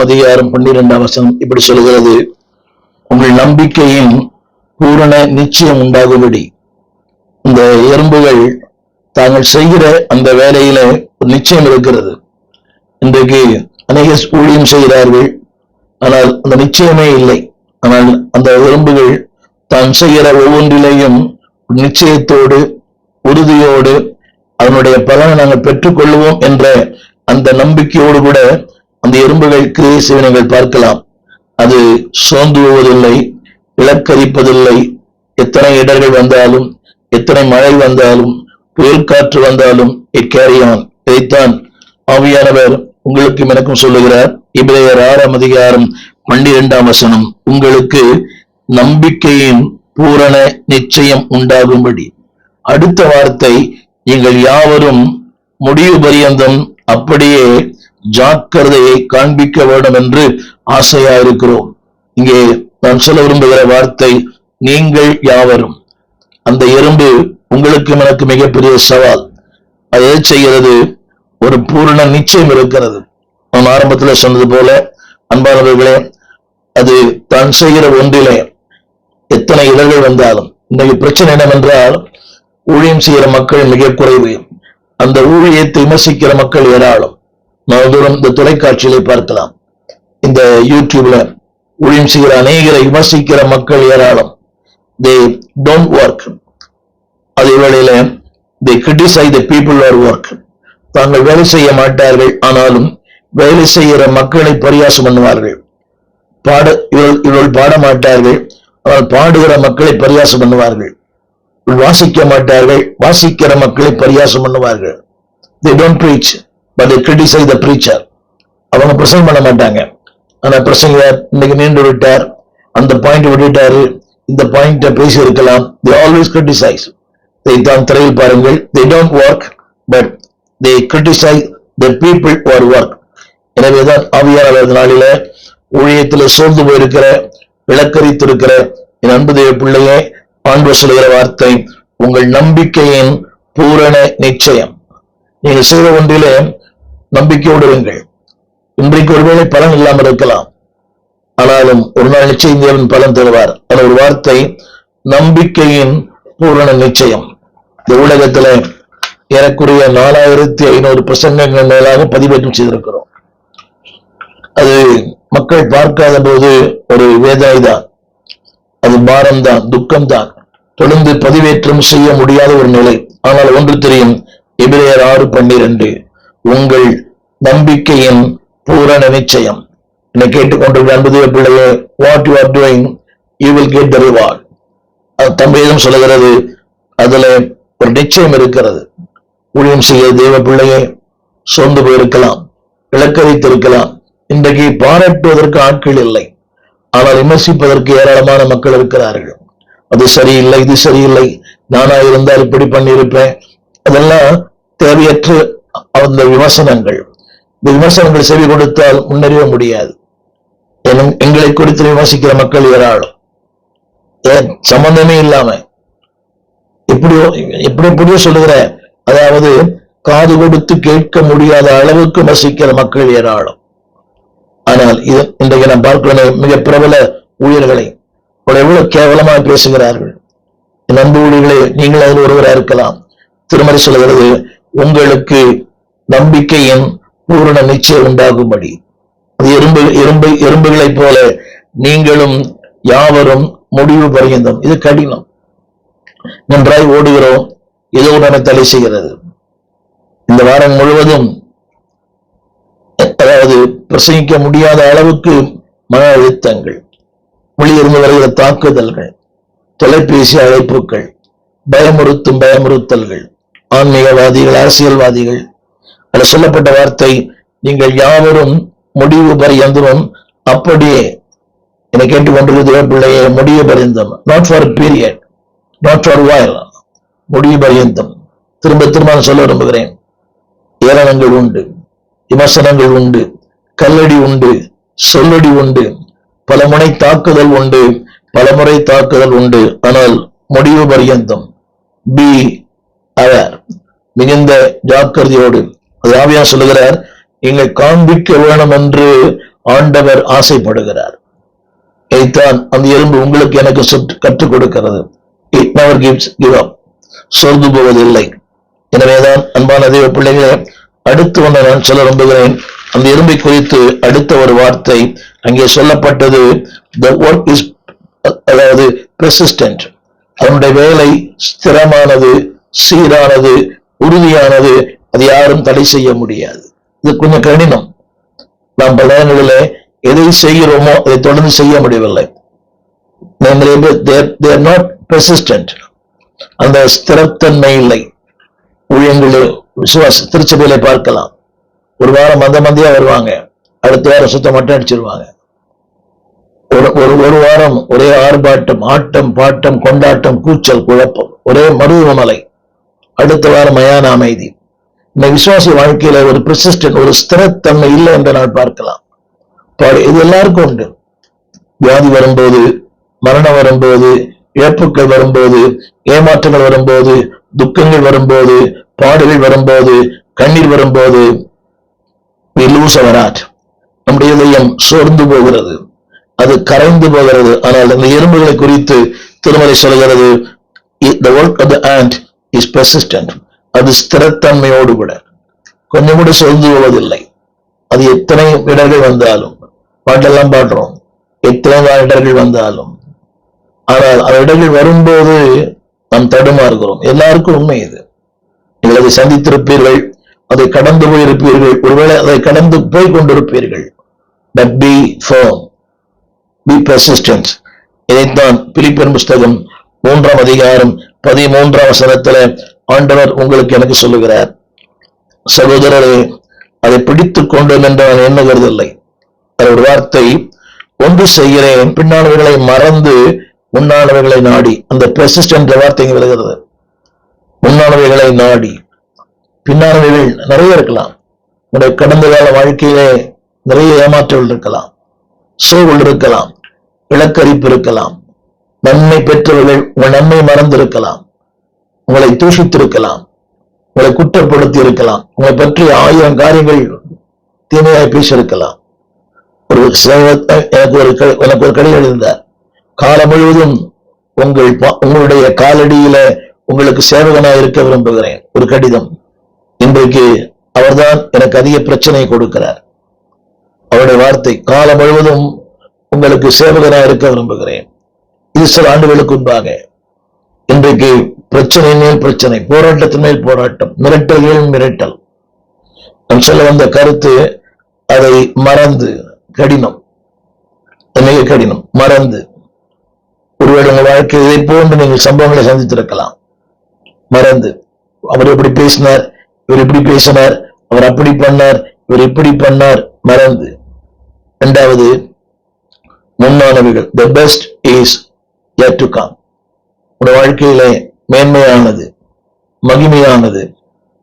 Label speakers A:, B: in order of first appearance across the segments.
A: அதிகாரம் 12 இப்படி சொல்கிறது, உங்கள் நம்பிக்கையின் பூரண நிச்சயம் உண்டாகும்படி. இந்த எறும்புகள் தாங்கள் செய்கிற அந்த வேலையில நிச்சயம் இருக்கிறது. இன்றைக்கு அநேக ஊழியம் செய்கிறார்கள், ஆனால் அந்த நிச்சயமே இல்லை. ஆனால் அந்த எறும்புகள் தான் செய்கிற ஒவ்வொன்றிலேயும் நிச்சயத்தோடு உறுதியோடு அதனுடைய பலனை நாங்கள் பெற்றுக்கொள்வோம் என்ற அந்த நம்பிக்கையோடு கூட அந்த எறும்புகள் கிரியை செய்வதை பார்க்கலாம். அது சோர்ந்து போவதில்லை, இலக்கரிப்பதில்லை. எத்தனை இடர்கள் வந்தாலும், எத்தனை மழை வந்தாலும், புயல் காற்று வந்தாலும் கேரி ஆன். இதைத்தான் ஆவியானவர் உங்களுக்கும் எனக்கும் சொல்லுகிறார். எபிரேயர் 6:12 உங்களுக்கு நம்பிக்கையின் பூரண நிச்சயம் உண்டாகும்படி. அடுத்த வார்த்தை, நீங்கள் யாவரும் முடிவு பரியந்தம் அப்படியே ஜாக்கிரதையை காண்பிக்க வேண்டும் என்று ஆசையா இருக்கிறோம். இங்கே நான் சொல்ல விரும்புகிற வார்த்தை, நீங்கள் யாவரும். அந்த எறும்பு உங்களுக்கு எனக்கு மிகப்பெரிய சவால். அது எதை செய்கிறது? ஒரு பூரண நிச்சயம் இருக்கிறது. நான் ஆரம்பத்தில் சொன்னது போல, அன்பானவர்களே, அது தான் செய்கிற ஒன்றிலே எத்தனை இடர்கள் வந்தாலும், இன்னைக்கு பிரச்சனை என்னவென்றால், ஊழியம் செய்கிற மக்கள் மிக குறைவு, அந்த ஊழியத்தை விமர்சிக்கிற மக்கள் ஏராளம். நான் தூரம் இந்த தொலைக்காட்சியிலே பார்க்கலாம், இந்த யூடியூப்ல ஊழியம் செய்கிற அநேகரை விமர்சிக்கிற மக்கள் ஏராளம். they don't work. அதே வேளையில they criticize the people who work. தாங்கள் வேலை செய்ய மாட்டார்கள், ஆனாலும் வேலை செய்கிற மக்களை பரியாசம் பண்ணுவார்கள். இவர்கள் பாட மாட்டார்கள், ஆனால் பாடுகிற மக்களை பரியாசம் பண்ணுவார்கள். வாசிக்க மாட்டார்கள், வாசிக்கிற மக்களை பரியாசம் பண்ணுவார்கள். they don't preach but they criticize the preacher. அவங்க பிரசங்கம் பண்ண மாட்டாங்க, ஆனா பிரசங்கர் இன்னைக்கு நீண்டு விட்டார், அந்த பாயிண்ட் விட்டுட்டாரு, இந்த பாயிண்ட பேசி இருக்கலாம். they always criticize. இதைத்தான் திரையில் பாருங்கள். they don't work but they criticize the people who are work. எனவேதான் ஆவியானவர் நாளில ஊழியத்தில் சோர்ந்து போயிருக்கிற, விளக்கரித்திருக்கிற என் அன்பு தேவ பிள்ளையே, ஆண்டவர் சொல்லுகிற வார்த்தை, உங்கள் நம்பிக்கையின் பூரண நிச்சயம். நீங்கள் செய்த ஒன்றிலே நம்பிக்கையோடு இருங்கள். இன்றைக்கு ஒருவேளை பலன் இல்லாமல் இருக்கலாம், ஆனாலும் ஒரு நாள் நிச்சயம் தேவன் பலன் தருவார். அந்த ஒரு வார்த்தை, நம்பிக்கையின் பூரண நிச்சயம். இந்த ஊடகத்துல ஏறக்குறைய 4500 பிரசங்கங்கள் மேலாக பதிவேற்றம் செய்திருக்கிறோம். அது மக்கள் பார்க்காத போது ஒரு வேதனை தான், அது பாரம்தான், துக்கம்தான், தொடர்ந்து பதிவேற்றம் செய்ய முடியாத ஒரு நிலை. ஆனால் ஒன்று தெரியும், எபிரேயர் 6:12 உங்கள் நம்பிக்கையின் பூரண நிச்சயம். என்னை கேட்டுக்கொண்டிருக்கிற அன்பு தேவ பிள்ளையே, what you are doing you will get the reward. தம்பேதம் சொல்லுகிறது, அதுல ஒரு நிச்சயம் இருக்கிறது. ஊழியம் செய்ய தேவ பிள்ளையே, சோர்ந்து போயிருக்கலாம், இலக்கரித்திருக்கலாம். இன்றைக்கு பாராட்டுவதற்கு ஆட்கள் இல்லை, ஆனால் விமர்சிப்பதற்கு ஏராளமான மக்கள் இருக்கிறார்கள். அது சரியில்லை, இது சரியில்லை, நானா இருந்தால் இப்படி பண்ணியிருப்பேன். அதெல்லாம் தேவையற்ற அந்த விமர்சனங்கள். இந்த விமர்சனங்கள் செவி கொடுத்தால் முன்னறிய முடியாது. எங்களை குறித்து விமர்சிக்கிற மக்கள் ஏராளம், சம்பந்தமே இல்லாம எப்படியோ சொல்லுகிற, அதாவது காது கொடுத்து கேட்க முடியாத அளவுக்கு விமர்சிக்கிற மக்கள் ஏராளம். ஆனால் இது இன்றைக்கு நாம் பார்க்கிறோம், மிக பிரபல ஊழியர்களை எவ்வளவு கேவலமாக பேசுகிறார்கள். என் அன்பு ஊழியர்களே, நீங்கள் அதில் ஒருவராக இருக்கலாம். திருமறை சொல்கிறது, உங்களுக்கு நம்பிக்கையின் பூரண நிச்சயம் உண்டாகும்படி. அது எறும்புகளைப் போல நீங்களும் யாவரும் முடிவு பரியந்தம். இது கடினம். நன்றாய் ஓடுகிறோம், ஏதோ உடனே தடை செய்கிறது. இந்த வாரம் முழுவதும் அதாவது பிரசங்கிக்க முடியாத அளவுக்கு மன அழுத்தங்கள், வெளியிருந்து வருகிற தாக்குதல்கள், தொலைபேசி அழைப்புகள், பயமுறுத்தல்கள், ஆன்மீகவாதிகள், அரசியல்வாதிகள். அதில் சொல்லப்பட்ட வார்த்தை, நீங்கள் யாவரும் முடிவு பரியந்தம் அப்படியே. என்னை கேட்டுக்கொண்டிருக்கிற பிள்ளையே, முடிவு பரியந்தம், not for period, not for வாயில், முடிவு பரியந்தம். திரும்ப திரும்ப சொல்ல விரும்புகிறேன், ஏளனங்கள் உண்டு, விமர்சனங்கள் உண்டு, கல்லடி உண்டு, சொல்லடி உண்டு, பலமுறை தாக்குதல் உண்டு, பலமுறை தாக்குதல் உண்டு. ஆனால் முடிவு பரியந்தம் பி அவர், மிகுந்த ஜாக்கிரதையோடு. அது ஆவியானவர் சொல்லுகிறார், நீங்கள் காண்பிக்க வேணும் என்று ஆண்டவர் ஆசைப்படுகிறார். இதைத்தான் அந்த எறும்பு உங்களுக்கு எனக்கு கற்றுக் கொடுக்கிறது. It never give up. சோர்ந்து போவதில்லை. எனவேதான் அன்பான தேவ பிள்ளைகளே, அடுத்து ஒன்று நான் சொல்ல விரும்புகிறேன். அந்த எறும்பை குறித்து அடுத்த ஒரு வார்த்தை அங்கே சொல்லப்பட்டது. The work is, அதாவது persistent. அவனுடைய வேலை ஸ்திரமானது, சீரானது, உறுதியானது. அது யாரும் தடை செய்ய முடியாது. இது கொஞ்சம் கடினம். நாம் பல நேரங்களிலே எதை செய்கிறோமோ அதை தொடர்ந்து செய்ய முடியவில்லை. they are not persistent. அந்த ஸ்திரத்தன்மை இல்லை. ஊழியங்களில் விசுவாச திருச்சபையில பார்க்கலாம். ஒரு வாரம் மந்தியா வருவாங்க, அடுத்த வாரம் சுத்தம் மட்டும் அடிச்சிருவாங்க. ஒரு வாரம் ஒரே ஆர்ப்பாட்டம், ஆட்டம், பாட்டம், கொண்டாட்டம், கூச்சல், குழப்பம், ஒரே மருவமலை. அடுத்த வாரம் மயான அமைதி. இந்த விசுவாசி வாழ்க்கையில ஒரு பெர்சிஸ்டன்ட், ஒரு ஸ்திரத்தன்மை இல்லை என்று நான் பார்க்கலாம். இது எல்லாருக்கும் உண்டு. வியாதி வரும்போது, மரணம் வரும்போது, இழப்புகள் வரும்போது, ஏமாற்றங்கள் வரும்போது, துக்கங்கள் வரும்போது, பாடுகள் வரும்போது, கண்ணீர் வரும்போது, we lose our heart. நம்முடைய இதயம் சோர்ந்து போகிறது, அது கரைந்து போகிறது. ஆனால் இந்த எறும்புகளை குறித்து திருமறை சொல்கிறது, the work of the ant is persistent. அது ஸ்திரத்தன்மையோடு கூட கொஞ்சம் கூட சோர்ந்து போவதில்லை. அது எத்தனை இடர்கள் வந்தாலும், பாட்டெல்லாம் பாடுறோம், எத்தனை இடர்கள் வந்தாலும், ஆனால் அந்த இடர்கள் வரும்போது நாம் தடுமாறுகிறோம். எல்லாருக்கும் உண்மை இது. நீங்கள் அதை சந்தித்திருப்பீர்கள், அதை கடந்து போயிருப்பீர்கள், ஒருவேளை அதை கடந்து போய் கொண்டிருப்பீர்கள். But be firm, be persistent. இதைத்தான் பிலிப்பியர் புஸ்தகம் 3ஆம் அதிகாரம் 13ஆம் வசனத்துல ஆண்டவர் உங்களுக்கு எனக்கு சொல்லுகிறார். சகோதரரே, அதை பிடித்துக் கொண்டோம் என்று நான் எண்ணுகிறதில்லை. ஒரு வார்த்தை, ஒன்று செய்கிறேன், பின்னானவர்களை மறந்து முன்னானவர்களை நாடி. அந்த பெர்சிஸ்டன்ட் வார்த்தை வருகிறது. முன்னானவைகளை நாடி, பின்னானவைகள் நிறைய இருக்கலாம். உங்களுடைய கடந்த கால வாழ்க்கையிலே நிறைய ஏமாற்றங்கள் இருக்கலாம், சோர்வுகள் இருக்கலாம், இலக்கரிப்பு இருக்கலாம். நன்மை பெற்றவர்கள் உங்கள் நன்மை மறந்திருக்கலாம், உங்களை தூஷித்திருக்கலாம், உங்களை குற்றப்படுத்தி இருக்கலாம், உங்களை பற்றி 1000 காரியங்கள் தீமையாய் பேசியிருக்கலாம். எனக்கு ஒரு கடிதம் எழுந்தார். காலம் முழுவதும் உங்களுடைய காலடியில உங்களுக்கு சேவகனாக இருக்க விரும்புகிறேன். ஒரு கடிதம். இன்றைக்கு அவர்தான் எனக்கு அதிக பிரச்சனையை கொடுக்கிறார். அவருடைய வார்த்தை, காலம் முழுவதும் உங்களுக்கு சேவகனாக இருக்க விரும்புகிறேன். இது சில ஆண்டுகளுக்கு முன்பாக. இன்றைக்கு பிரச்சனை மேல் பிரச்சனை, போராட்டத்தின் மேல் போராட்டம், மிரட்டல்கள் மிரட்டல். நான் சொல்ல வந்த கருத்து, அதை மறந்து, கடினம், மிக கடினம், மறந்து. ஒருவேளை உங்கள் வாழ்க்கை இதை போன்று நீங்கள் சம்பவங்களை சந்தித்திருக்கலாம். மறந்து, அவர் எப்படி பேசினார், இவர் இப்படி பேசினார், அவர் அப்படி பண்ணார், இவர் இப்படி பண்ணார், மறந்து. இரண்டாவது, முன்னானவைகள், the best is yet to come. உங்கள் வாழ்க்கையிலே மேன்மையானது, மகிமையானது,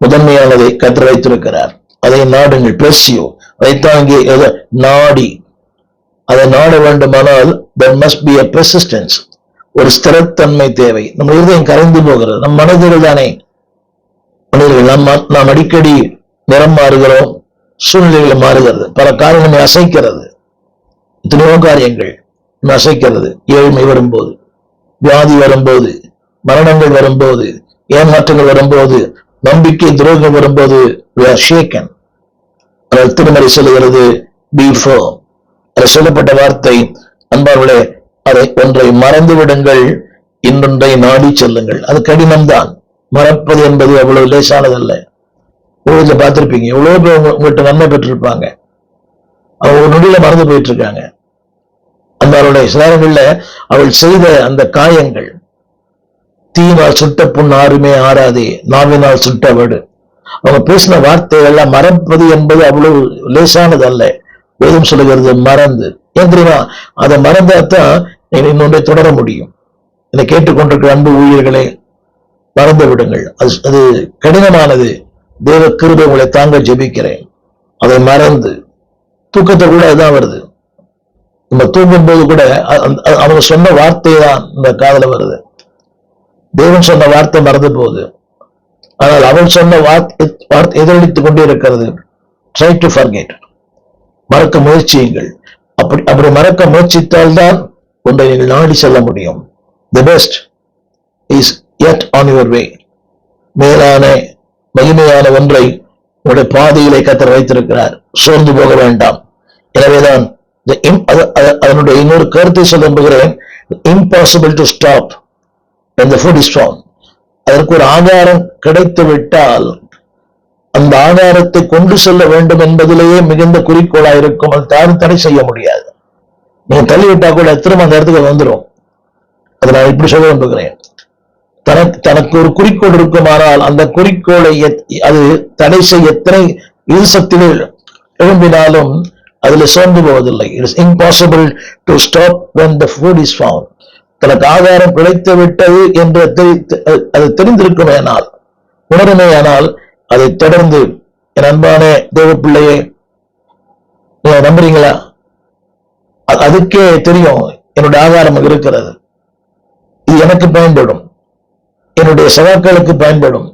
A: முதன்மையானதை கற்று வைத்திருக்கிறார். அதை நாடுங்கள், பெர்சியோ. அதைத்தான் இங்கே நாடி. அதை நாட வேண்டுமானால் there must be a persistence. ஒரு ஸ்திரத்தன்மை தேவை. நம்ம இருதயம் கரைந்து போகிறது. நம் மனதில் தானே மனிதர்கள் நாம் அடிக்கடி நிறம் மாறுகிறோம், சூழ்நிலைகள் மாறுகிறது, பல காரியங்களை அசைக்கிறது. எத்தனையோ காரியங்கள் அசைக்கிறது. ஏழ்மை வரும்போது, வியாதி வரும்போது, மரணங்கள் வரும்போது, ஏமாற்றங்கள் வரும்போது, நம்பிக்கை துரோகம் வரும்போது we are shaken. திருமறை சொல்லுகிறது be firm. அது சொல்லப்பட்ட வார்த்தை, அன்பார்களே, அதை ஒன்றை மறந்து விடுங்கள், இன்னொன்றை நாடி செல்லுங்கள். அது கடினம்தான். மறப்பது என்பது அவ்வளவு லேசானதல்ல. ஊழியத்தை பார்த்திருப்பீங்க, எவ்வளவு பேர் உங்கள்கிட்ட நன்மை பெற்றிருப்பாங்க, அவங்க ஒரு நொடியில மறந்து போயிட்டு இருக்காங்க. அன்பாருடைய சிலரங்கள்ல அவள் செய்த அந்த காயங்கள், தீயினால் சுட்ட புண் ஆறுமே ஆறாதே, நாவினால் சுட்ட வடு. அவங்க பேசின வார்த்தைகள்லாம் மறப்பது என்பது அவ்வளவு லேசானது அல்ல. வேதம் சொல்லுகிறது மறந்து. ஏன் தெரியுமா? அதை மறந்தாத்தான் நீங்க இன்னொன்றை தொடர முடியும். இதை கேட்டுக்கொண்டிருக்கிற அன்பு ஊழியர்களே, மறந்து விடுங்கள். அது கடினமானது. தேவ கிருபை உங்களை தாங்க ஜெபிக்கிறேன். அதை மறந்து, தூக்கத்தை கூட அதுதான் வருது. நம்ம தூங்கும் போது கூட அவங்க சொன்ன வார்த்தை தான் இந்த காதல வருது. தேவன் சொன்ன வார்த்தை மறந்து போகுது. ஆனால் அவள் சொன்ன வார்த்தை எதிரொலித்துக் கொண்டே இருக்கிறது. Try to forget. மறக்க முயற்சியுங்கள். அப்படி அப்படி மறக்க முயற்சித்தால்தான் ஒன்றை நீங்கள் நாடி செல்ல முடியும். The best is yet on your way. மேலான மகிமையான ஒன்றை உங்களுடைய பாதையிலே கர்த்தர் வைத்திருக்கிறார். சோர்ந்து போக வேண்டாம். எனவேதான் அதனுடைய இன்னொரு கருத்தை சொல்ல விரும்புகிறேன். impossible to stop when the food is found. அதற்கு ஒரு ஆதாரம் கிடைத்து விட்டால் அந்த ஆதாரத்தை கொண்டு செல்ல வேண்டும் என்பதிலேயே மிகுந்த குறிக்கோளா இருக்கும். அது யாரும் தடை செய்ய முடியாது. நீங்க தள்ளிவிட்டா கூட திரும்ப அந்த இடத்துக்கு வந்துடும். அதை நான் இப்படி சொல்ல விரும்புகிறேன். தனக்கு ஒரு குறிக்கோள் இருக்குமானால் அந்த குறிக்கோளை அது தடை செய்ய எத்தனை சக்திகள் எழும்பினாலும் அதுல சோர்ந்து போவதில்லை. It is impossible to stop when the food is found. தனக்கு ஆதாரம் கிடைத்து விட்டது என்று அது தெரிந்திருக்குமேனால், உணருமேயானால் அதை தொடர்ந்து, என் அன்பான தேவ பிள்ளையே, நீங்க நம்புறீங்களா? அதுக்கே தெரியும் என்னுடைய ஆதாரம் இருக்கிறது, இது எனக்கு பயன்படும், என்னுடைய சகாக்களுக்கு பயன்படும்,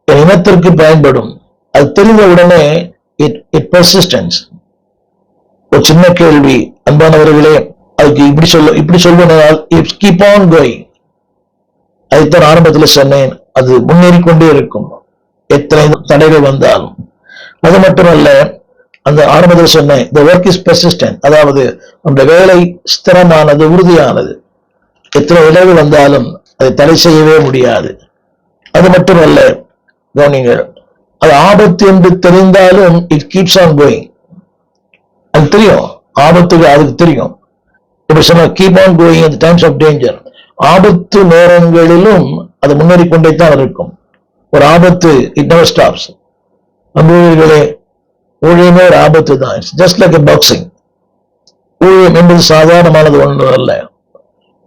A: என் இனத்திற்கு பயன்படும். அது தெரிந்த உடனே இட் பெர்சிஸ்டன்ஸ். ஒரு சின்ன கேள்வி அன்பானவர்களே, அதுக்கு இப்படி சொல்வதால் கீப் ஆன் கோயிங். அதைத்தான் ஆரம்பத்தில் சொன்னேன். அது முன்னேறிக்கொண்டே இருக்கும் எத்தனை தடைகள் வந்தாலும். அது மட்டுமல்ல, அந்த ஆரம்பத்தில் சொன்னேன், the work is persistent. அதாவது அந்த வேலை ஸ்திரமானது, உறுதியானது. எத்தனை விளைவு வந்தாலும் அதை தடை செய்யவே முடியாது. அது மட்டுமல்ல, கவனிங்கள், அது ஆபத்து என்று தெரிந்தாலும் இட் கீப்ஸ் ஆன் கோயிங். அது தெரியும், ஆபத்துக்கு அதுக்கு தெரியும். இப்படி சொன்ன keep on going at the times of danger. ஆபத்து நேரங்களிலும் அது முன்னேறிக்கொண்டே தான் இருக்கும். ஒரு ஆபத்து இட் never stops. அன்புகளே, ஊழியமே ஒரு ஆபத்து தான். It's just like a boxing. ஊழியம் என்பது சாதாரணமானது ஒன்று அல்ல.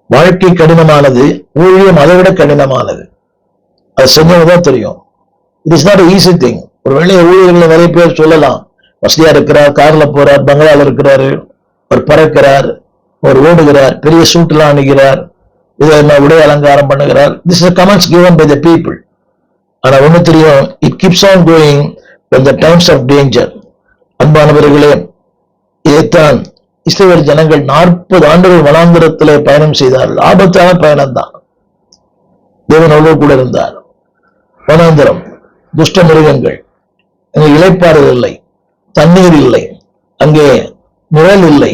A: வாழ்க்கை கடினமானது, ஊழியம் அதை விட கடினமானது. அது செஞ்சதான் தெரியும். It is not easy thing. ஒரு வேளைய ஊழியர்களை நிறைய பேர் சொல்லலாம், வசதியா இருக்கிறார், கார்ல போறார், பங்களால இருக்கிறாரு, ஒரு பறக்கிறார், ஒரு ஓடுகிறார், பெரிய சூட்டுலாம் அணுகிறார், இதை உடை அலங்காரம் பண்ணுகிறார். This is comments given by the people. ஆனா ஒண்ணு தெரியும், it keeps on going when the times of danger. அன்பானவர்களே, இதைத்தான் இஸ்ரவேல் ஜனங்கள் 40 ஆண்டுகள் வனாந்திரத்திலே பயணம் செய்தார்கள். ஆபத்தான பயணம் தான். தேவனோடு கூட இருந்தார். வனாந்திரம், துஷ்ட மிருகங்கள், அங்கே இளைப்பாறுதல் இல்லை, தண்ணீர் இல்லை, அங்கே நிழல் இல்லை.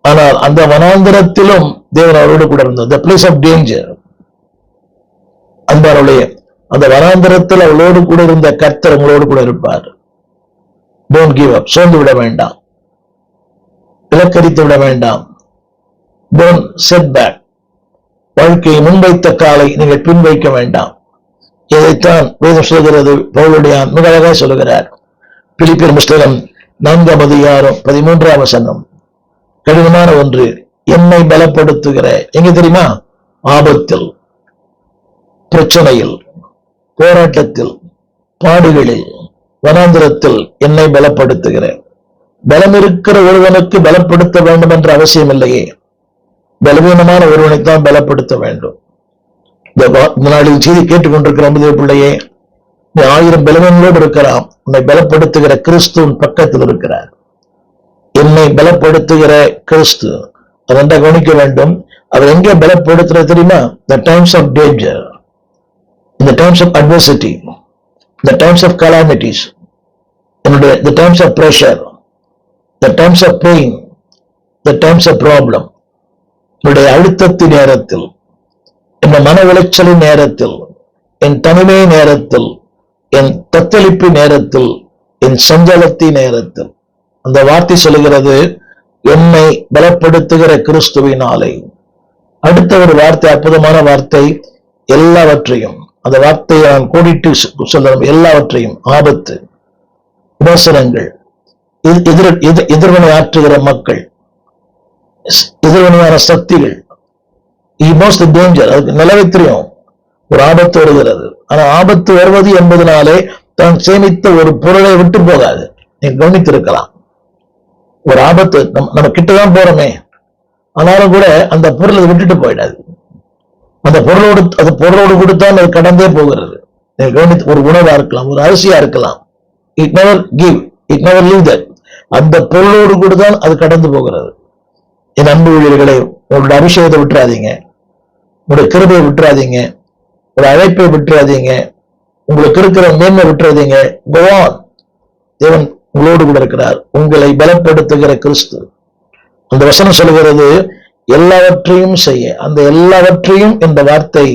A: ஆனால் அந்த வனாந்திரத்திலும் தேவன் அவரோடு கூட இருந்தார். the place of danger. அன்பானவர்களே, அந்த வனாந்திரத்தில் அவளோடு கூட இருந்த கர்த்தர் உங்களோடு கூட இருப்பார். Don't give up. சோர்ந்து விட வேண்டாம், இலக்கரித்து விட வேண்டாம். Don't set back. வாழ்க்கையை முன்வைத்த காலை நீங்கள் பின் வைக்க வேண்டாம். இதைத்தான் வேதம் சொல்கிறது. பவுலுடையான் மிக அழகாக சொல்லுகிறார். பிலிப்பியர் புஸ்தகம் 4ஆம் அதிகாரம் 13ஆம் வசனம். கடினமான ஒன்று என்னை பலப்படுத்துகிற, எங்க தெரியுமா? ஆபத்தில், பிரச்சனையில், போராட்டத்தில், பாடுகளில், வனாந்திரத்தில் என்னை பலப்படுத்துகிற. பலம் இருக்கிற ஒருவனுக்கு பலப்படுத்த வேண்டும் என்ற அவசியம் இல்லையே. பலவீனமான ஒருவனைத்தான் பலப்படுத்த வேண்டும். இந்த நாளில் செய்தி கேட்டுக்கொண்டிருக்கிற அன்பு பிள்ளையே, நீ 1000 பலவீனங்களோடு இருக்கலாம், உன்னை பலப்படுத்துகிற கிறிஸ்துவின் பக்கத்தில் இருக்கிறார். என்னை பலப்படுத்துகிற கிறிஸ்து, அதை கவனிக்க வேண்டும். அவர் எங்கே பலப்படுத்துறது தெரியுமா? the times of danger, in the times of adversity, the times of calamities, the times of pressure, the times of pain, the times of problem. என்னுடைய அழுத்தத்தின் நேரத்தில், என் மன உளைச்சலின் நேரத்தில், என் தனிமை நேரத்தில், என் தத்தளிப்பு நேரத்தில், என் சஞ்சலத்தின் நேரத்தில். அந்த வார்த்தை சொல்லுகிறது, என்னை பலப்படுத்துகிற கிறிஸ்துவினாலே. அடுத்த ஒரு வார்த்தை, அற்புதமான வார்த்தை, எல்லாவற்றையும். அந்த வார்த்தையை நான் கோடிட்டு சொல்லணும். எல்லாவற்றையும், ஆபத்து, விமர்சனங்கள், எதிர்வினை ஆற்றுகிற மக்கள், எதிர்வினையான சக்திகள், டேஞ்சர். அதுக்கு நிலவை தெரியும் ஒரு ஆபத்து வருகிறது. ஆனா ஆபத்து வருவது என்பதனாலே தான் சேமித்த ஒரு பொருளை விட்டு போகாது. நீங்க கவனித்திருக்கலாம். ஒரு ஆபத்து நம்ம கிட்டதான் போறோமே, ஆனாலும் கூட அந்த பொருளை விட்டுட்டு போயிடாது. அந்த பொருளோடு கொடுத்தான் அது கடந்தே போகிறது. நீங்க கவனித்து, ஒரு உணவா இருக்கலாம், ஒரு அரிசியா இருக்கலாம், it never give, it never leave that. அந்த பொருளோடு கூட தான் அது கடந்து போகிறது. என் அன்பு ஊழியர்களை, உங்களுடைய அபிஷேகத்தை விட்டுறாதீங்க, உங்களுடைய கிருபையை விட்டுறாதீங்க, உங்களுடைய அழைப்பை விட்டுறாதீங்க, உங்களுக்கு இருக்கிற மேன்மை விட்டுறாதீங்க. தேவன் உங்களோடு கூட இருக்கிறார். உங்களை பலப்படுத்துகிற கிறிஸ்து. அந்த வசனம் சொல்கிறது எல்லாவற்றையும் செய்ய. அந்த எல்லாவற்றையும் என்ற வார்த்தை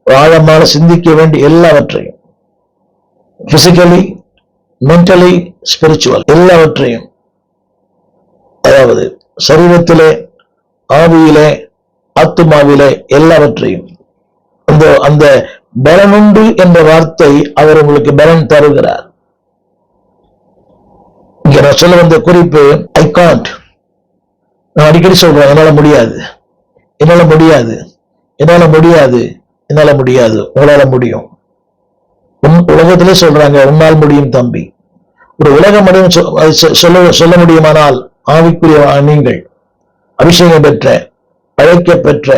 A: ஆழமான சிந்திக்க வேண்டிய எல்லாவற்றையும், பிசிக்கலி, மென்டலி, ஸ்பிரிச்சுவல், எல்லாவற்றையும், அதாவது சரீரத்திலே, ஆவியிலே, ஆத்துமாவிலே எல்லாவற்றையும். அந்த பலனுண்டு என்ற வார்த்தை அவர் உங்களுக்கு பலன் தருகிறார். இங்க நான் சொல்ல வந்த குறிப்பு, ஐ காண்ட். நான் அடிக்கடி சொல்றேன், என்னால முடியாது, என்னால முடியாது, என்னால முடியாது, என்னால முடியாது. உங்களால முடியும். உலகத்திலே சொல்றாங்க, உன்னால் முடியும் தம்பி. ஒரு உலக மனிதன் சொல்ல முடியுமானால், ஆவிக்குரிய நீங்கள், அபிஷேகம் பெற்ற, அழைக்க பெற்ற,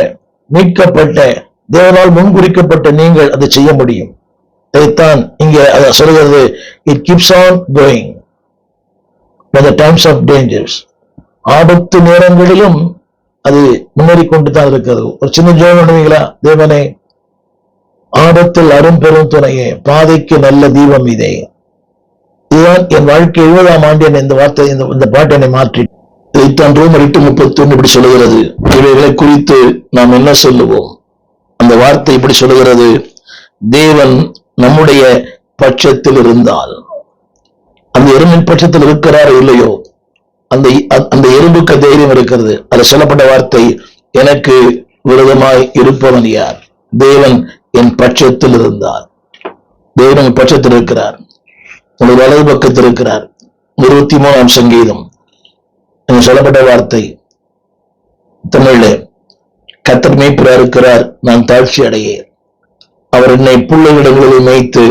A: மீட்கப்பட்ட, தேவனால் முன்குறிக்கப்பட்ட நீங்கள் அதை செய்ய முடியும். அதைத்தான் இங்கே அதை சொல்கிறது. It keeps on going by the times of dangers. ஆபத்து நேரங்களிலும் அது முன்னேறி கொண்டு தான் இருக்கிறது. ஒரு சின்ன ஜெபம் பண்ணுவீங்களா? தேவனே, ஆபத்தில் அரும்பெரும் துணையே, பாதைக்கு நல்ல தீபம் இதே. இதுதான் என் வாழ்க்கை 70ஆம் ஆண்டு இந்த வார்த்தை, இந்த பாட்டை என்னை மாற்றி. இதைத்தான் ரோமர் 8:31 இப்படி சொல்லுகிறது. இவைகளை குறித்து நாம் என்ன சொல்லுவோம்? அந்த வார்த்தை இப்படி சொல்லுகிறது, தேவன் நம்முடைய பட்சத்தில் இருந்தால். அந்த எறும்பின் பட்சத்தில் இருக்கிறாரோ இல்லையோ, அந்த எறும்புக்கு தைரியம் இருக்கிறது. அது சொல்லப்பட்ட வார்த்தை, எனக்கு விரோதமாய் இருப்பவன் யார்? தேவன் என் பட்சத்தில் இருந்தார். தேவன் என் பட்சத்தில் இருக்கிறார், உங்களுடைய வலது பக்கத்தில் இருக்கிறார். 23ஆம் சங்கீதம் சொல்லப்பட்ட வார்த்தை தமிழ்ல, கர்த்தர் மேய்ப்பரா இருக்கிறார், நான் தாழ்ச்சி அடையேன். அவர் என்னை புல்லுகளிடங்களில் மேய்த்து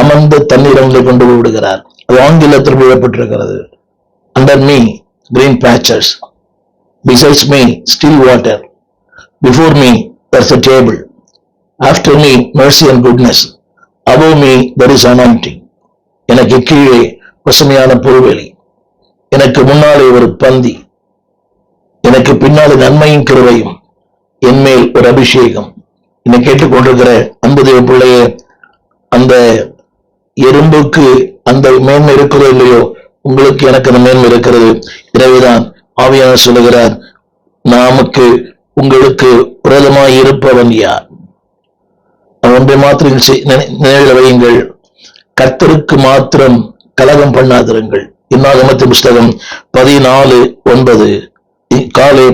A: அமர்ந்த தண்ணீரங்களை கொண்டு போய் விடுகிறார். அது ஆங்கிலத்தில் விடப்பட்டிருக்கிறது. Under me green patches, besides me still water, before me there's a table, after me mercy and goodness, above me there is anointing. எனக்கு கீழே பசுமையான புல்வெளி, எனக்கு முன்னாலே ஒரு பந்தி, எனக்கு பின்னாலே நன்மையும் கிருபையும், என்மேல் ஒரு அபிஷேகம். என்னை கேட்டுக்கொண்டிருக்கிற அன்பு தேவ பிள்ளையே, அந்த எறும்புக்கு அந்த மேன்மை இருக்கிறதோ இல்லையோ, உங்களுக்கு எனக்கு அந்த மேன்மை இருக்கிறது. எனவேதான் ஆவியானவர் சொல்லுகிறார், நமக்கு உங்களுக்கு விரோதமாய் இருப்பவன் யார்? ஒன்றை மாத்திரம் நினைவில் வையுங்கள், கர்த்தருக்கு மாத்திரம் கலகம் பண்ணாதிருங்கள். இன்னாகமத்தின் புஸ்தகம் 14:9. காலே,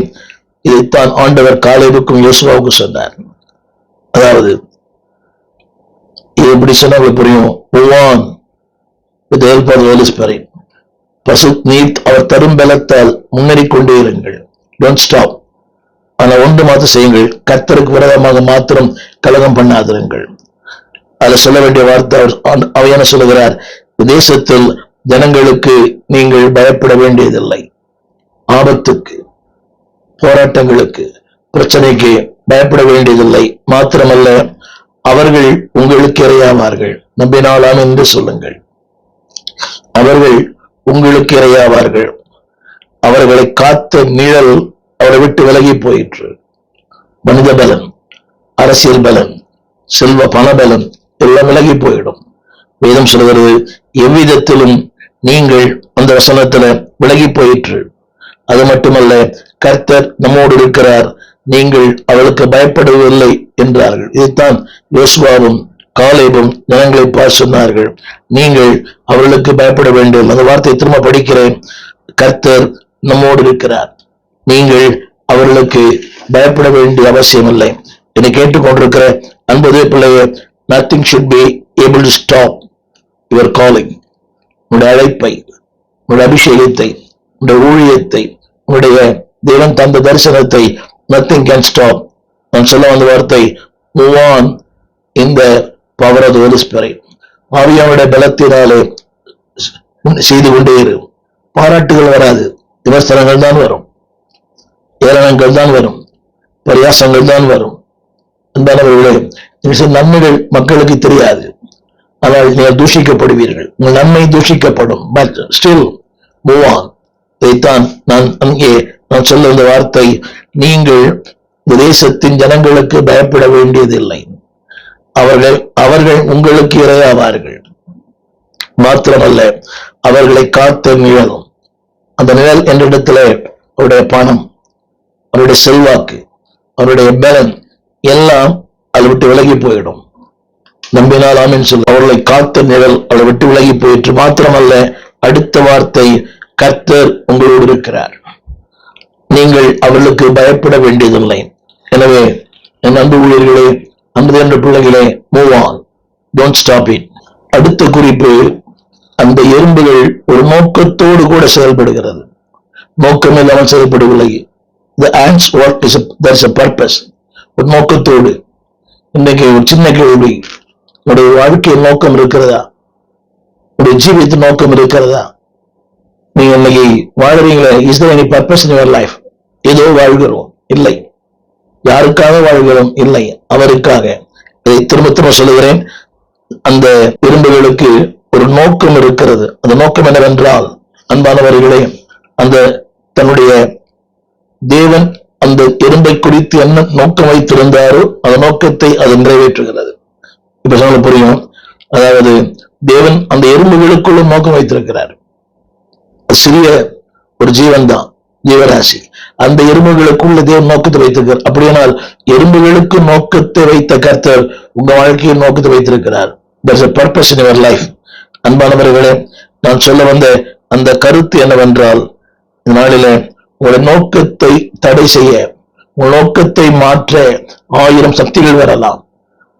A: இதைத்தான் ஆண்டவர் காலேபுக்கும் யோசுவாவுக்கும் சொன்னார். அதாவது இது எப்படி சொன்னா புரியும். with the help of the Holy Spirit. நீர் அவர் தரும் பலத்தால் முன்னேறிக் கொண்டே இருங்கள். Don't stop. ஆனா ஒன்று மாத்திரம் செய்யுங்கள், கர்த்தருக்கு விரோதமாக மாத்திரம் கலகம் பண்ணாதிருங்கள். அதுல சொல்ல வேண்டிய வார்த்தை அவையான சொல்லுகிறார், தேசத்தில் ஜனங்களுக்கு நீங்கள் பயப்பட வேண்டியதில்லை. ஆபத்துக்கு, போராட்டங்களுக்கு, பிரச்சனைக்கு பயப்பட வேண்டியதில்லை. மாத்திரமல்ல, அவர்கள் உங்களுக்கு இரையாவார்கள். நம்பினாலாம் என்று சொல்லுங்கள். அவர்கள் உங்களுக்கு இரையாவார்கள். அவர்களை காத்த நிழல் அவரை விட்டு விலகி போயிற்று. மனித பலன், அரசியல் பலன், செல்வ பண பலன் எல்லாம் விலகி போயிடும். வேதம் சொல்கிறது, எவ்விதத்திலும் நீங்கள் அந்த வசனத்துல விலகி போயிற்று. அது மட்டுமல்ல, கர்த்தர் நம்மோடு இருக்கிறார், நீங்கள் அவளுக்கு பயப்படவில்லை என்றார்கள். இதைத்தான் யோசுவாவும் காலேபும் ஜனங்களை பார்த்து சொன்னார்கள், நீங்கள் அவர்களுக்கு பயப்பட வேண்டும். அந்த வார்த்தையை திரும்ப படிக்கிறேன். கர்த்தர் நம்மோடு இருக்கிறார், நீங்கள் அவர்களுக்கு பயப்பட வேண்டிய அவசியம் இல்லை. என்னை கேட்டுக்கொண்டிருக்கிற அன்பு பிள்ளைய, nothing should be able to stop your calling. உங்களுடைய அழைப்பை, உங்களுடைய அபிஷேகத்தை, உங்களுடைய ஊழியத்தை, உங்களுடைய தேவன் தந்த தரிசனத்தை nothing can stop. நான் சொல்ல வந்த வார்த்தை, move on in the power of the Holy Spirit. ஆவியானுடைய பலத்தினாலே செய்து கொண்டே இரு. பாராட்டுகள் வராது, விமர்சனங்கள் தான் வரும், ஏளனங்கள் தான் வரும், பரியாசங்கள் தான் வரும். அன்பானவர்களே, நன்மைகள் மக்களுக்கு தெரியாது, ஆனால் நீங்கள் தூஷிக்கப்படுவீர்கள். உங்கள் நன்மை தூஷிக்கப்படும். But still move on. இதைத்தான் நான் சொல்ல இந்த வார்த்தை, நீங்கள் இந்த தேசத்தின் ஜனங்களுக்கு பயப்பட வேண்டியதில்லை. அவர்கள் உங்களுக்கு இரையாவார்கள். மாத்திரமல்ல, அவர்களை காத்த நிழலும், அந்த நிழல் என்ற இடத்துல அவருடைய பணம், அவருடைய செல்வாக்கு, அவருடைய பலன் எல்லாம் அதை விட்டு விலகி போயிடும். நம்பினால் ஆமென் சொல்ல. அவர்களை காத்த நிழல் அவளை விட்டு விலகி போயிற்று. மாத்திரமல்ல, அடுத்த வார்த்தை, கர்த்தர் உங்களோடு இருக்கிறார். நீங்கள் அவர்களுக்கு பயப்பட வேண்டியதில்லை. எனவே என் அன்பு ஊழியர்களே, அன்பு என்ற பிள்ளைகளே, move on, don't stop it. அடுத்த குறிப்பு, அந்த எறும்புகள் ஒரு நோக்கத்தோடு கூட செயல்படுகிறது. நோக்கம் இல்லாமல் செயல்படவில்லை. The ants work is there's a purpose. ஒரு நோக்கத்தோடு. இன்றைக்கு ஒரு சின்ன கேள்வி, உடைய வாழ்க்கையின் நோக்கம் இருக்கிறதா? உடைய ஜீவித்த நோக்கம் இருக்கிறதா? நீங்க இன்னைக்கு வாழ்றீங்களே, is there any purpose in your life? ஏதோ வாழ்கிறோம், இல்லை. யாருக்காக வாழ்கிறோம்? இல்லை, அவருக்காக. இதை திரும்ப திரும்ப சொல்லுகிறேன், அந்த எறும்புகளுக்கு ஒரு நோக்கம் இருக்கிறது. அந்த நோக்கம் என்னவென்றால், அன்பானவர்களே, அந்த தன்னுடைய தேவன் அந்த எறும்பை குறித்து என்ன நோக்கம் வைத்திருந்தாரோ அந்த நோக்கத்தை அது நிறைவேற்றுகிறது. இப்ப சொல்ல புரியும். அதாவது தேவன் அந்த எறும்புகளுக்குள்ள நோக்கம் வைத்திருக்கிறார். சிறிய ஒரு ஜீவன் தான், ஜீவராசி. அந்த எறும்புகளுக்குள்ள தேவன் நோக்கத்தை வைத்திருக்கிறார். அப்படியானால் எறும்புகளுக்கு நோக்கத்தை வைத்த கர்த்தர் உங்க வாழ்க்கையின் நோக்கத்தை வைத்திருக்கிறார். There's a purpose in your life. அன்பானவர்களே, நான் சொல்ல வந்த அந்த கருத்து என்னவென்றால், இந்த நாளில உங்களுடைய நோக்கத்தை தடை செய்ய, உங்கள் நோக்கத்தை மாற்ற 1000 சக்திகள் வரலாம்,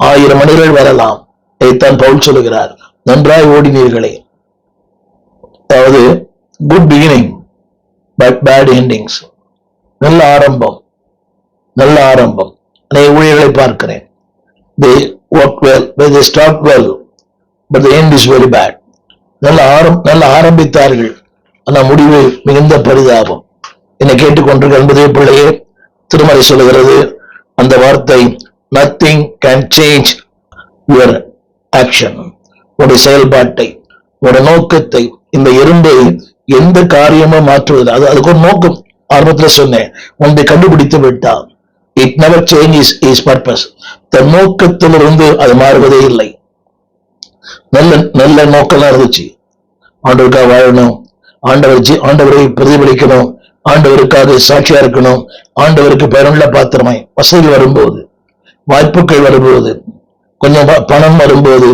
A: 1000 மனிதர்கள் வரலாம். இதைத்தான் பவுல் சொல்லுகிறார், நன்றாய் ஓடினீர்களே. அதாவது good beginning but bad endings. நல்ல ஆரம்பம், நல்ல ஆரம்பம். அநேக ஊழியர்களை பார்க்கிறேன், they work well, they start well, but the end is very bad. நல்ல ஆரம்பித்தார்கள், ஆனா முடிவு மிகுந்த பரிதாபம். என்னை கேட்டுக்கொண்டிருக்க அன்புதே பிள்ளையே, திருமறை சொல்லுகிறது அந்த வார்த்தை, nothing can change your action. உடைய செயல்பாட்டை, உடைய நோக்கத்தை, இந்த எறும்பை எந்த காரியமும் மாற்றுவதில்லை. அதுக்கு ஒரு நோக்கம். ஆரம்பத்தில் சொன்னேன், ஒன்றை கண்டுபிடித்து விட்டால் it never changes his purpose. தன் நோக்கத்திலிருந்து அது மாறுவதே இல்லை. நல்ல நோக்கம் இருந்துச்சு. ஆண்டவருக்காக வாழணும், ஆண்டவரை பிரதிபலிக்கணும், ஆண்டவருக்காக சாட்சியா இருக்கணும், ஆண்டவருக்கு பயனுள்ள பாத்திரமாய். வசதி வரும்போது, வாய்ப்புகள் வரும்போது, கொஞ்சம் பணம் வரும்போது,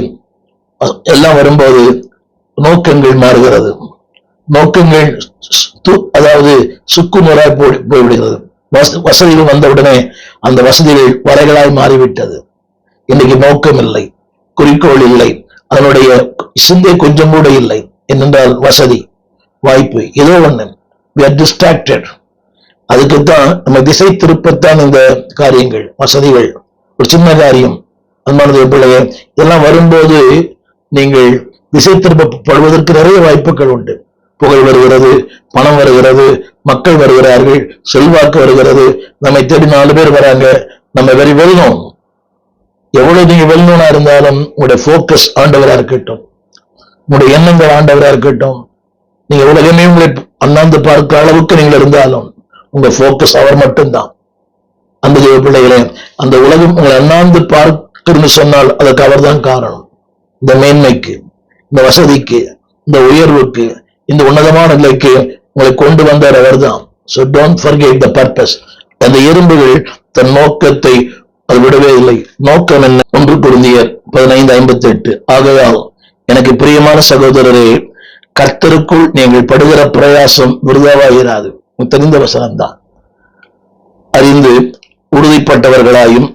A: எல்லாம் வரும்போது நோக்கங்கள் மாறுகிறது. நோக்கங்கள் அதாவது சுக்குநூறாய் போய்விடுகிறது. வசதிகள் வந்தவுடனே அந்த வசதிகள் வரைகளாய் மாறிவிட்டது. இன்னைக்கு நோக்கம் இல்லை, குறிக்கோள் இல்லை, அதனுடைய சிந்தை கொஞ்சம் கூட இல்லை. என்னென்றால் வசதி, வாய்ப்பு, ஏதோ ஒண்ணு, we are distracted. அதுக்குத்தான் நம்ம திசை திருப்பத்தான் இந்த காரியங்கள், வசதிகள். ஒரு சின்ன காரியம், அன்பானது பிள்ளையே, இதெல்லாம் வரும்போது நீங்கள் திசை திருப்பப்படுவதற்கு நிறைய வாய்ப்புகள் உண்டு. புகழ் வருகிறது, பணம் வருகிறது, மக்கள் வருகிறார்கள், செல்வாக்கு வருகிறது, நம்மை தேடி 4 பேர் வராங்க, நம்ம வெரி வெல்லும். எவ்வளவு நீங்க வெல்லுனா இருந்தாலும் உங்களுடைய போக்கஸ் ஆண்டவரா இருக்கட்டும், உங்களுடைய எண்ணங்கள் ஆண்டவரா இருக்கட்டும். நீங்க உலகமே உங்களை அண்ணாந்து பார்க்கிற அளவுக்கு நீங்கள் இருந்தாலும் உங்க போக்கஸ் அவர் மட்டும்தான். அந்த பிள்ளைகளே, அந்த உலகம் உங்களை அண்ணாந்து பார்க்கணும்னு சொன்னால் அதுக்கு அவர் தான் காரணம். இந்த மேன்மைக்கு, இந்த வசதிக்கு, இந்த உயர்வுக்கு, இந்த உன்னதமான நிலைக்கு உங்களை கொண்டு வந்தார் அவர் தான். So don't forget the purpose. அந்த எறும்புகள் தன் நோக்கத்தை அது விடவே இல்லை. நோக்கம் என்ன? 1 கொரிந்தியர் 15:58. ஆகையால் எனக்கு பிரியமான சகோதரரே, கர்த்தருக்குள் நீங்கள் படுகிற பிரயாசம் விருதாவாயிராது. தெரிந்த வசனம் தான். அறிந்து உறுதிப்பட்டவர்களாயும்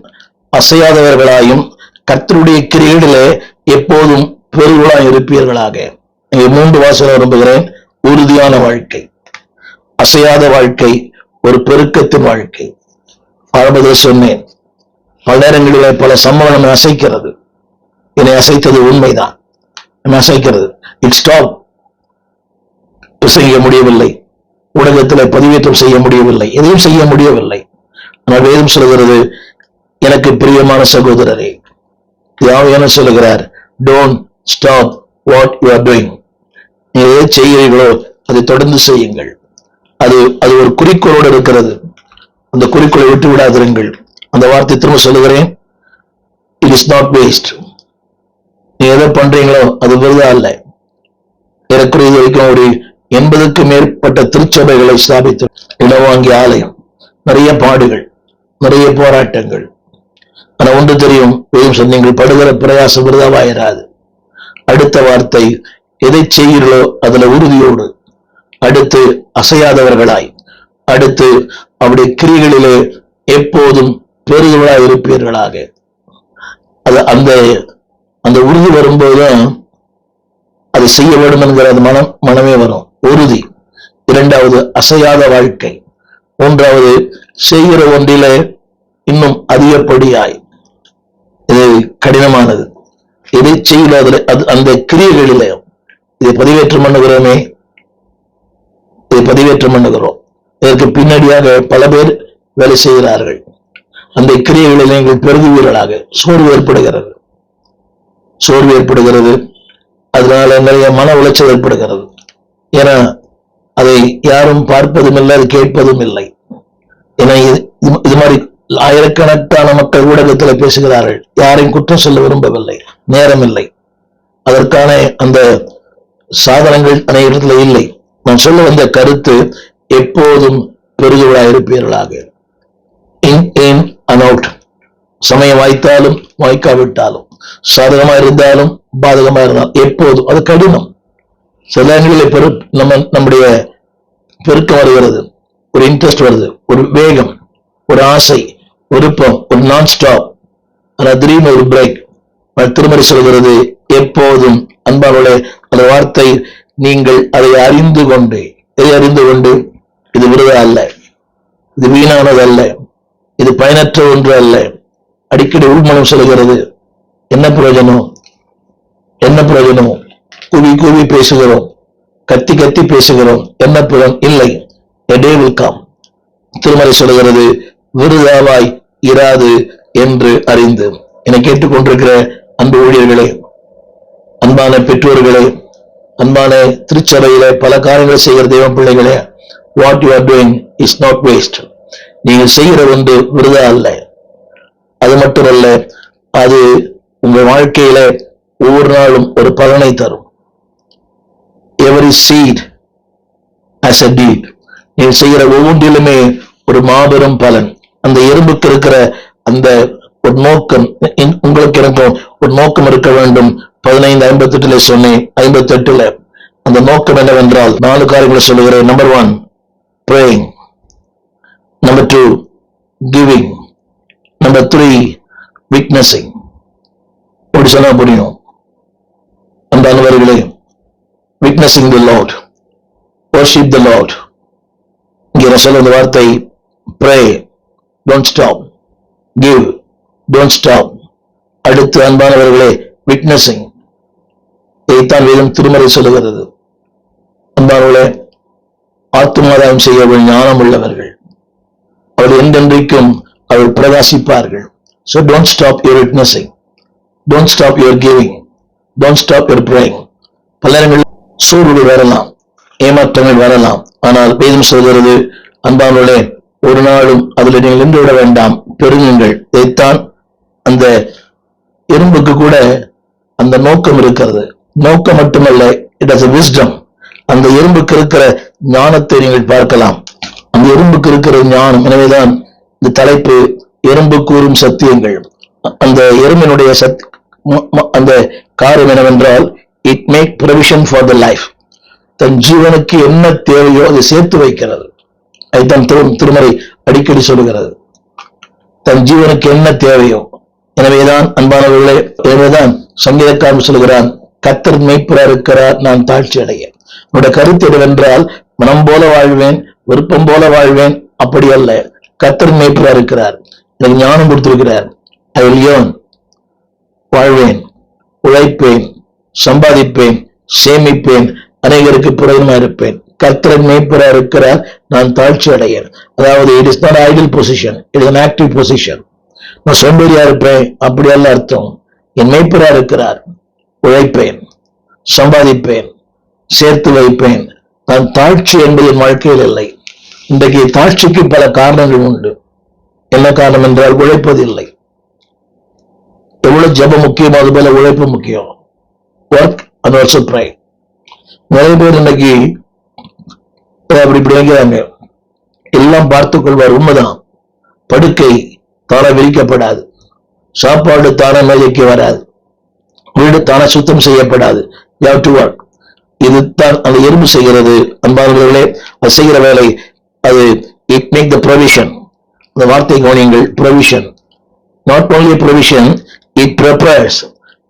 A: அசையாதவர்களாயும் கர்த்தருடைய கிரியைகளிலே எப்போதும் பெருகளாய் இருப்பீர்களாக. இங்கே 3 வாசகம் விரும்புகிறேன். உறுதியான வாழ்க்கை, அசையாத வாழ்க்கை, ஒரு பெருக்கத்தின் வாழ்க்கை. ஆரம்பத்தில் சொன்னேன், பல நேரங்களிலே பல சம்பவம் நம்மை அசைக்கிறது. என்னை அசைத்தது உண்மைதான், நம்மை அசைக்கிறது. இட் ஸ்டாப் செய்ய முடியவில்லை, ஊடகத்தில் பதிவேற்றம் செய்ய முடியவில்லை, எதையும் செய்ய முடியவில்லை. ஆனால் வேதம் சொல்கிறது, எனக்கு பிரியமான சகோதரரே, யாவையான சொல்லுகிறார், don't stop what you are doing. நீ எதை செய்கிறீர்களோ அதை தொடர்ந்து செய்யுங்கள். அது அது ஒரு குறிக்கோளோடு இருக்கிறது. அந்த குறிக்கோளை விட்டு விடாதிருங்கள். அந்த வார்த்தை திரும்ப சொல்லுகிறேன், இட் இஸ் நாட் வேஸ்ட். நீ எதை பண்றீங்களோ அது விருதா இல்லை. ஏறக்குறைய வரைக்கும் ஒரு 80க்கும் மேற்பட்ட திருச்சபைகளை ஸ்தாபித்து இடம் வாங்கிய ஆலயம், நிறைய பாடுகள், நிறைய போராட்டங்கள். ஆனா ஒன்று தெரியும், நீங்கள் படுகிற பிரயாசம் விருதாவாயிராது. அடுத்த வார்த்தை, எதை செய்கிறீர்களோ அதுல உறுதியோடு, அடுத்து அசையாதவர்களாய், அடுத்து அவருடைய கிரிகளிலே எப்போதும் பெருகுவராய் இருப்பீர்களாக. அது அந்த அந்த உறுதி வரும்போதுதான் அது செய்ய வேண்டும் என்கிற அது மனமே வரும். உறுதி. இரண்டாவது அசையாத வாழ்க்கை. மூன்றாவது செய்கிற ஒன்றிலே இன்னும் அதிகப்படியாய். இது கடினமானது. எதை செய்யல அது அந்த கிரியைகளிலே இதை பதிவேற்றம் பண்ணுகிறோமே, இதை பதிவேற்றம் பண்ணுகிறோம். இதற்கு பின்னணியாக பல பேர் வேலை செய்கிறார்கள். அந்த கிரியைகளில் நீங்கள் பெருகுவீர்களாக. சோர்வு ஏற்படுகிறது, சோர்வு ஏற்படுகிறது. அதனால நிறைய மன உளைச்சல் ஏற்படுகிறது. ஏன்னா அதை யாரும் பார்ப்பதும் இல்லை, அது கேட்பதும் இல்லை. ஏன்னா இது மாதிரி ஆயிரக்கணக்கான மக்கள் ஊடகத்தில் பேசுகிறார்கள். யாரையும் குற்றம் சொல்ல விரும்பவில்லை, நேரம் இல்லை, அதற்கான அந்த சாதனங்கள் அனைவரிடத்துல இல்லை. நான் சொல்ல வந்த கருத்து, எப்போதும் பெருகுவராயிருப்பீர்களாக. In and out. சமயம் வாய்த்தாலும் வாய்க்காவிட்டாலும், சாதகமா இருந்தாலும் பாதகமா இருந்தாலும், எப்போதும். அது கடினம். சில நேரங்களில் நம்முடைய பெருக்கம் வருகிறது, ஒரு இன்ட்ரெஸ்ட் வருது, ஒரு வேகம், ஒரு ஆசை, விருப்பம், ஒரு நான் ஸ்டாப். ஆனா திடீர்னு ஒரு பிரேக். திருமறை சொல்கிறது, எப்போதும். அன்பானவர்களே, அந்த வார்த்தை நீங்கள் அதை அறிந்து கொண்டு, இது விருதா அல்ல, இது வீணானது அல்ல, இது பயனற்ற ஒன்று அல்ல. அடிக்கடி உள்மனம் சொல்கிறது, என்ன பிரயோஜனம், என்ன பிரயோஜனம்? கூவி கூவி பேசுகிறோம், கத்தி கத்தி பேசுகிறோம், என்ன பிரயோஜனம்? இல்லை. A day will come. திருமறை சொல்கிறது, விருதாவாய் இராது என்று அறிந்து. என்னை கேட்டுக்கொண்டிருக்கிற அன்பு ஊழியர்களே, அன்பான பெற்றோர்களே, அன்பான திருச்சபையிலே பல காரியங்களை செய்கிற தெய்வ பிள்ளைகளே, what you are doing is not waste. நீங்கள் செய்கிற ஒன்று விருதா அல்ல. அது மட்டுமல்ல, அது உங்கள் வாழ்க்கையில ஒவ்வொரு நாளும் ஒரு பலனை தரும். Every seed has a deed. நீங்கள் செய்கிற ஒவ்வொன்றிலுமே ஒரு மாபெரும் பலன். அந்த எறும்புக்கு இருக்கிற அந்த ஒரு நோக்கம், உங்களுக்கு எனக்கும் ஒரு நோக்கம் இருக்க வேண்டும். 15:58 சொன்னேன். 58 அந்த நோக்கம் என்னவென்றால் 4 காரியங்களை சொல்லுகிறேன். Number 1 praying, number 2 giving, number 3 witnessing. அப்படி சொன்னா புரியும். அந்த அன்பர்களே, witnessing the Lord, worship the Lord. இங்கே சொல்ல இந்த வார்த்தை, pray, don't stop, give, don't stop. அடுத்து அன்பானவர்களே, witnessing. இதைத்தான் வேதம் திருமறை சொல்லுகிறது. அன்பானவர்களே, ஆத்துமாதாயம் செய்ய ஞானம் உள்ளவர்கள், அவர்கள் என்றென்றைக்கும் அவர்கள் பிரகாசிப்பார்கள். So don't stop your witnessing, don't stop your giving, don't stop your praying. பல நேரங்களில் சோர்வுகள் வரலாம், ஏமாற்றங்கள் வரலாம். ஆனால் வேதம் சொல்கிறது, அன்பானவர்களே, ஒரு நாளும் அதில் நீங்கள் நின்று விட வேண்டாம், பெருங்குங்கள். இதைத்தான் அந்த எறும்புக்கு கூட அந்த நோக்கம் இருக்கிறது. நோக்கம் மட்டுமல்ல, இட் ஹஸ் a wisdom. அந்த எறும்புக்கு இருக்கிற ஞானத்தை நீங்கள் பார்க்கலாம். அந்த எறும்புக்கு இருக்கிற ஞானம். எனவேதான் இந்த தலைப்பு, எறும்பு கூறும் சத்தியங்கள். அந்த எறும்பினுடைய அந்த காரியம் என்னவென்றால், it make provision for the life. தன் ஜீவனுக்கு என்ன தேவையோ அதை சேர்த்து வைக்கிறது. அதுதான் திருமறை அடிக்கடி சொல்லுகிறது, தன் ஜீவனுக்கு என்ன தேவையோ. எனவேதான் அன்பானவர்களே, எனவேதான் சங்கீதக்காரன் சொல்கிறான், கர்த்தர் மேய்ப்பரா இருக்கிறார், நான் தாழ்ச்சி அடைய. உன்னோட கருத்து என்னவென்றால், மனம் போல வாழ்வேன், விருப்பம் போல வாழ்வேன், அப்படி அல்ல. கர்த்தர் மேய்ப்பரா இருக்கிறார், எனக்கு ஞானம் கொடுத்திருக்கிறார். ஐ வில் ஏர்ன், வாழ்வேன், உழைப்பேன், சம்பாதிப்பேன், சேமிப்பேன், அநேகருக்கு பிரயோஜனமா இருப்பேன். கர்த்தர் மேய்ப்பரா இருக்கிறார், நான் தாழ்ச்சி அடையேன். அதாவது it is not idle position, it is an active position. நான் சோம்பேறியா இருப்பேன் அப்படி அல்ல அர்த்தம். என் மேய்ப்பரா இருக்கிறார், உழைப்பேன், சம்பாதிப்பேன், சேர்த்து வைப்பேன். நான் தாழ்ச்சி என்பது என் வாழ்க்கையில் இல்லை. இன்றைக்கு தாழ்ச்சிக்கு பல காரணங்கள் உண்டு. என்ன காரணம் என்றால் உழைப்பதில்லை. எவ்வளவு ஜெபம் முக்கியமோ அது போல உழைப்பு முக்கியம். Work and also fry. நிறைய பேர் இன்னைக்கு அப்படி இப்படி வைக்கிறாங்க. எல்லாம் பார்த்துக் கொள்வார், உண்மைதான். படுக்கை தானே விரிக்கப்படாது, சாப்பாடு தானே மேஜைக்கு வராது, வீடு தானே சுத்தம் செய்யப்படாது. You have to work. இதுதான் அந்த எறும்பு செய்கிறது. அன்பானவர்களே, அது செய்கிற வேலை அது இட் மேக் த ப்ரொவிஷன். அந்த வார்த்தை கவனியுங்கள், provision. Not only provision, it prepares.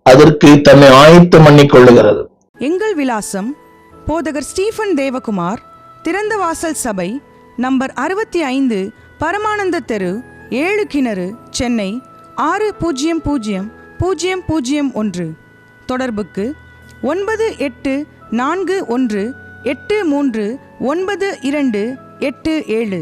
A: அதற்கு தன்னை ஆயத்தம் பண்ணிக் கொள்ளுகிறது.
B: எங்கள் விலாசம் போதகர் ஸ்டீஃபன் தேவகுமார், திறந்த வாசல் சபை, நம்பர் 65, பரமானந்த தெரு, 7 கிணறு, சென்னை 600001. தொடர்புக்கு 9841839287.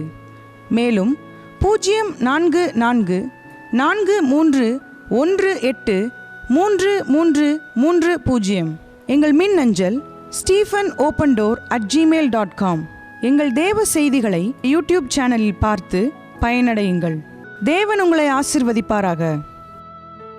B: மேலும் 04443183330. எங்கள் மின்னஞ்சல் stephenopendor@gmail.com. எங்கள் தேவ செய்திகளை யூடியூப் சேனலில் பார்த்து பயனடையுங்கள். தேவன் உங்களை ஆசீர்வதிப்பாராக.